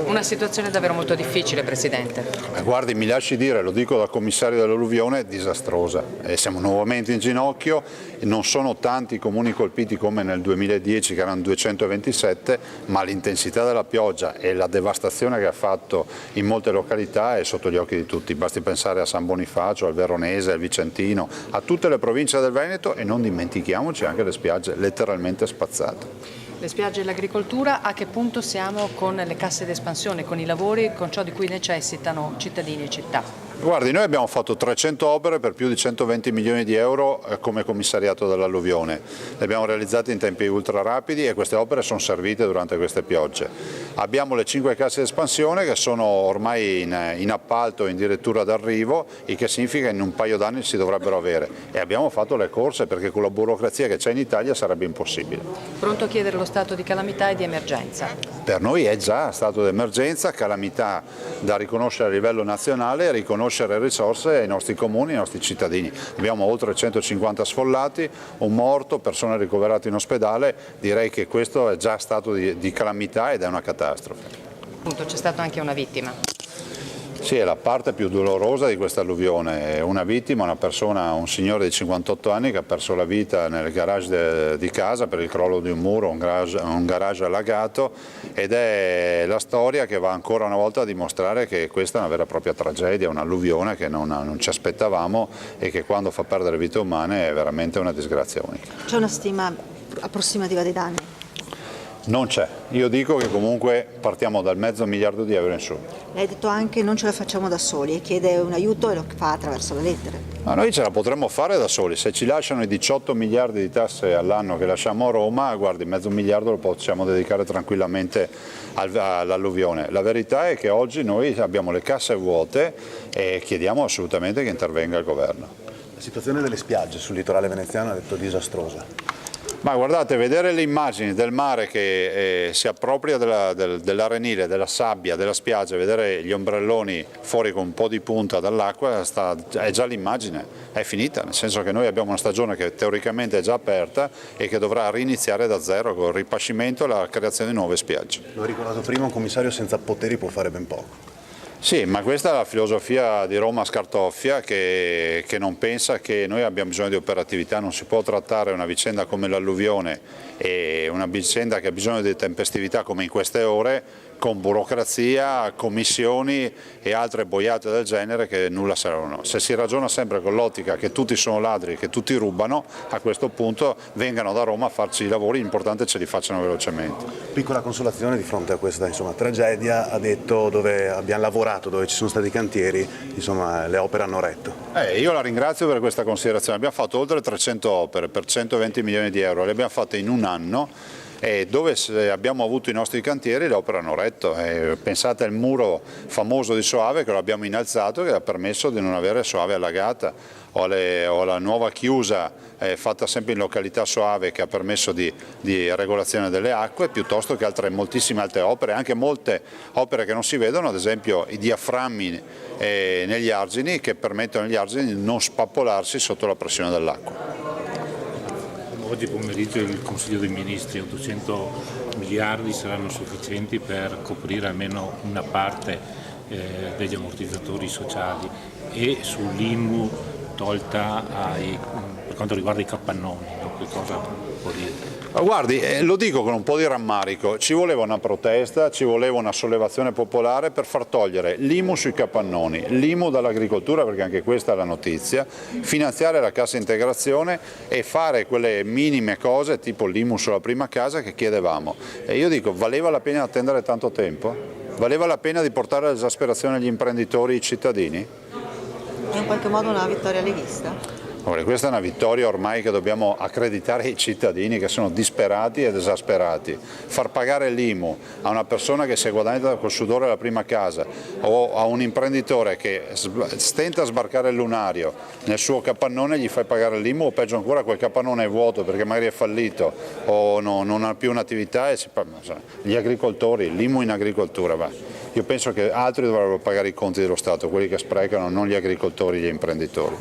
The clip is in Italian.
Una situazione davvero molto difficile, Presidente. Guardi, mi lasci dire, lo dico da commissario dell'alluvione, disastrosa. Siamo nuovamente in ginocchio, non sono tanti i comuni colpiti come nel 2010 che erano 227, ma l'intensità della pioggia e la devastazione che ha fatto in molte località è sotto gli occhi di tutti. Basti pensare a San Bonifacio, al Veronese, al Vicentino, a tutte le province del Veneto e non dimentichiamoci anche le spiagge letteralmente spazzate. Le spiagge e l'agricoltura, a che punto siamo con le casse d'espansione, con i lavori, con ciò di cui necessitano cittadini e città? Guardi, noi abbiamo fatto 300 opere per più di 120 milioni di euro come commissariato dell'alluvione. Le abbiamo realizzate in tempi ultra rapidi e queste opere sono servite durante queste piogge. Abbiamo le 5 casse d'espansione che sono ormai in appalto, in dirittura d'arrivo, il che significa che in un paio d'anni si dovrebbero avere. E abbiamo fatto le corse perché con la burocrazia che c'è in Italia sarebbe impossibile. Pronto a chiedere lo stato di calamità e di emergenza? Per noi è già stato d'emergenza, calamità da riconoscere a livello nazionale e riconoscere risorse ai nostri comuni e ai nostri cittadini. Abbiamo oltre 150 sfollati, un morto, persone ricoverate in ospedale, direi che questo è già stato di calamità ed è una catastrofe. C'è stata anche una vittima. Sì, è la parte più dolorosa di questa alluvione. Una vittima, una persona, un signore di 58 anni che ha perso la vita nel garage di casa per il crollo di un muro, un garage allagato, ed è la storia che va ancora una volta a dimostrare che questa è una vera e propria tragedia, un'alluvione che non ci aspettavamo e che quando fa perdere vite umane è veramente una disgrazia unica. C'è una stima approssimativa dei danni? Non c'è, io dico che comunque partiamo dal $500 milioni in su. Lei ha detto anche non ce la facciamo da soli e chiede un aiuto e lo fa attraverso le lettere. Ma noi ce la potremmo fare da soli, se ci lasciano i 18 miliardi di tasse all'anno che lasciamo a Roma, guardi, $500 milioni lo possiamo dedicare tranquillamente all'alluvione. La verità è che oggi noi abbiamo le casse vuote e chiediamo assolutamente che intervenga il governo. La situazione delle spiagge sul litorale veneziano ha detto disastrosa. Ma guardate, vedere le immagini del mare che si appropria dell'arenile, della sabbia, della spiaggia, vedere gli ombrelloni fuori con un po' di punta dall'acqua, è già l'immagine, è finita, nel senso che noi abbiamo una stagione che teoricamente è già aperta e che dovrà riniziare da zero con il ripascimento e la creazione di nuove spiagge. L'ho ricordato prima, un commissario senza poteri può fare ben poco. Sì, ma questa è la filosofia di Roma Scartoffia che non pensa che noi abbiamo bisogno di operatività, non si può trattare una vicenda come l'alluvione e una vicenda che ha bisogno di tempestività come in queste ore con burocrazia, commissioni e altre boiate del genere che nulla servono. Se si ragiona sempre con l'ottica che tutti sono ladri, che tutti rubano, a questo punto vengano da Roma a farci i lavori, l'importante è che ce li facciano velocemente. Piccola consolazione di fronte a questa tragedia, ha detto dove abbiamo lavorato, dove ci sono stati i cantieri, le opere hanno retto. Io la ringrazio per questa considerazione, abbiamo fatto oltre 300 opere per 120 milioni di euro, le abbiamo fatte in un anno. E dove abbiamo avuto i nostri cantieri le opere hanno retto. Pensate al muro famoso di Soave che lo abbiamo innalzato che ha permesso di non avere Soave allagata, o la nuova chiusa fatta sempre in località Soave che ha permesso di regolazione delle acque, piuttosto che moltissime altre opere, anche molte opere che non si vedono, ad esempio i diaframmi negli argini che permettono agli argini di non spappolarsi sotto la pressione dell'acqua. Oggi pomeriggio il Consiglio dei Ministri, 800 miliardi saranno sufficienti per coprire almeno una parte degli ammortizzatori sociali e sull'IMU tolta per quanto riguarda i capannoni, no? Che cosa può dire? Guardi, lo dico con un po' di rammarico, ci voleva una protesta, ci voleva una sollevazione popolare per far togliere l'IMU sui capannoni, l'IMU dall'agricoltura, perché anche questa è la notizia, finanziare la cassa integrazione e fare quelle minime cose tipo l'IMU sulla prima casa che chiedevamo. E io dico, valeva la pena attendere tanto tempo? Valeva la pena di portare all'esasperazione agli imprenditori e ai cittadini? È in qualche modo una vittoria leghista? Questa è una vittoria ormai che dobbiamo accreditare ai cittadini che sono disperati ed esasperati. Far pagare l'IMU a una persona che si è guadagnata col sudore la prima casa o a un imprenditore che stenta a sbarcare il lunario nel suo capannone gli fai pagare l'IMU o peggio ancora quel capannone è vuoto perché magari è fallito o non ha più un'attività e gli agricoltori, l'IMU in agricoltura va. Io penso che altri dovrebbero pagare i conti dello Stato, quelli che sprecano, non gli agricoltori e gli imprenditori.